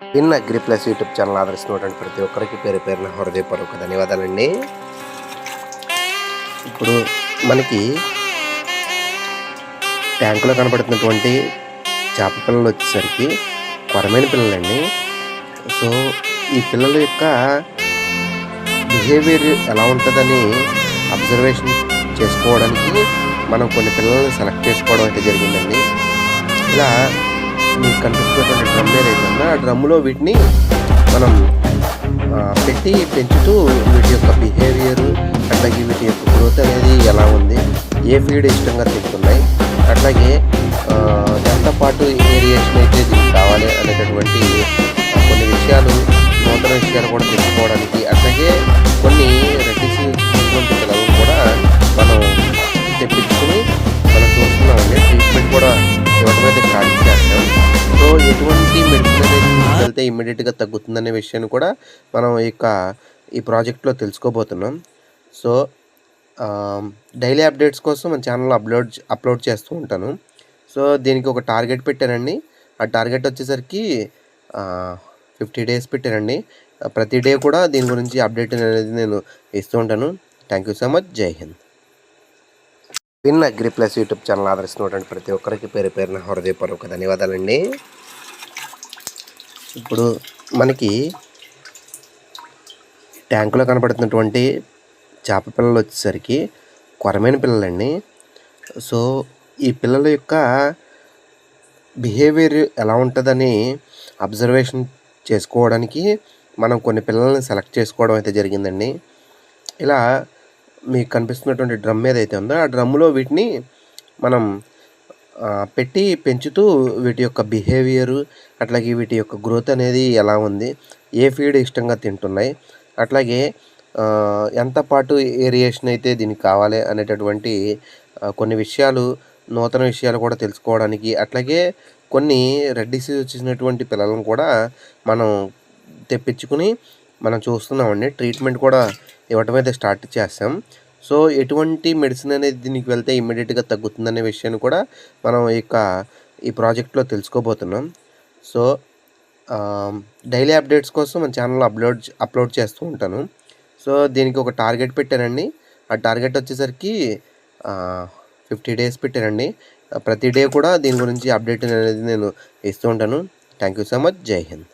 Win Agri Plus YouTube channel ఆదరిస్తున్నటువంటి ప్రతి ఒక్కరికి పేరు పేరున హృదయపూర్వక ధన్యవాదాలండి. ఇప్పుడు మనకి ట్యాంకులో కనబడుతున్నటువంటి చేప పిల్లలు వచ్చేసరికి కొరమైన పిల్లలండి. సో ఈ పిల్లల యొక్క బిహేవియర్ ఎలా ఉంటుందని అబ్జర్వేషన్ చేసుకోవడానికి మనం కొన్ని పిల్లల్ని సెలెక్ట్ చేసుకోవడం అయితే జరిగిందండి. ఇలా మీకు కనిపిస్తున్నటువంటి డ్రమ్ ఏదైతే ఉందో ఆ డ్రమ్ములో వీటిని మనం పెట్టి పెంచుతూ వీటి యొక్క బిహేవియర్ అట్లాగే వీటి యొక్క గ్రోత్ అనేది ఎలా ఉంది, ఏ ఫీడ్ ఇష్టంగా తింటున్నాయి, అట్లాగే దాంతోపాటు ఏరియేషన్ అయితే దీనికి కావాలి అనేటటువంటి కొన్ని విషయాలు, నూతన విషయాలు కూడా తెలుసుకోవడానికి, అట్లాగే కొన్ని రెడ్డిసినటువంటి పిల్లలను కూడా మనం తెప్పించుకుని మనం చూస్తున్నామండి. ట్రీట్మెంట్ కూడా ఇవ్వడం అయితే స్టార్ట్ చేస్తాం. సో ఎటువంటి మెడిసిన్ అనేది వెళ్తే ఇమ్మీడియట్గా తగ్గుతుందనే విషయాన్ని కూడా మనం ఈ ప్రాజెక్ట్లో తెలుసుకోబోతున్నాం. సో డైలీ అప్డేట్స్ కోసం మన ఛానల్లో అప్లోడ్ చేస్తూ ఉంటాను. సో దీనికి ఒక టార్గెట్ పెట్టానండి. ఆ టార్గెట్ వచ్చేసరికి 50 days పెట్టానండి. ప్రతి డే కూడా దీని గురించి అప్డేట్ అనేది నేను ఇస్తూ ఉంటాను. Thank you so much. Jai Hind. Win Agri Plus YouTube channel ఆదరిస్తున్నటువంటి ప్రతి ఒక్కరికి పేరు పేరున హృదయపూర్వక ధన్యవాదాలండి. ఇప్పుడు మనకి ట్యాంకులో కనబడుతున్నటువంటి చేప పిల్లలు వచ్చేసరికి కొరమైన పిల్లలండి. సో ఈ పిల్లల యొక్క బిహేవియర్ ఎలా ఉంటుందని అబ్జర్వేషన్ చేసుకోవడానికి మనం కొన్ని పిల్లల్ని సెలెక్ట్ చేసుకోవడం అయితే జరిగిందండి. ఇలా మీకు కనిపిస్తున్నటువంటి డ్రమ్ ఏదైతే ఉందో ఆ డ్రమ్ములో వీటిని మనం పెట్టి పెంచుతూ వీటి యొక్క బిహేవియరు అట్లాగే వీటి యొక్క గ్రోత్ అనేది ఎలా ఉంది, ఏ ఫీడ్ ఇష్టంగా తింటున్నాయి, అట్లాగే ఎంత పాటు ఏరియేషన్ అయితే దీనికి కావాలి అనేటటువంటి కొన్ని విషయాలు, నూతన విషయాలు కూడా తెలుసుకోవడానికి, అట్లాగే కొన్ని రెడ్డిసి వచ్చినటువంటి పిల్లలను కూడా మనం తెప్పించుకుని మనం చూస్తున్నామండి. ట్రీట్మెంట్ కూడా ఇవ్వటం అయితే స్టార్ట్ చేస్తాం. సో ఎటువంటి మెడిసిన్ అనేది దీనికి వెళ్తే ఇమ్మీడియట్గా తగ్గుతుందనే విషయాన్ని కూడా మనం ఈ ప్రాజెక్ట్లో తెలుసుకోబోతున్నాం. సో డైలీ అప్డేట్స్ కోసం మన ఛానల్లో అప్లోడ్ చేస్తూ ఉంటాను. సో దీనికి ఒక టార్గెట్ పెట్టానండి. ఆ టార్గెట్ వచ్చేసరికి 50 days పెట్టానండి. ప్రతి డే కూడా దీని గురించి అప్డేట్ అనేది నేను ఇస్తూ ఉంటాను. Thank you so much. Jai Hind.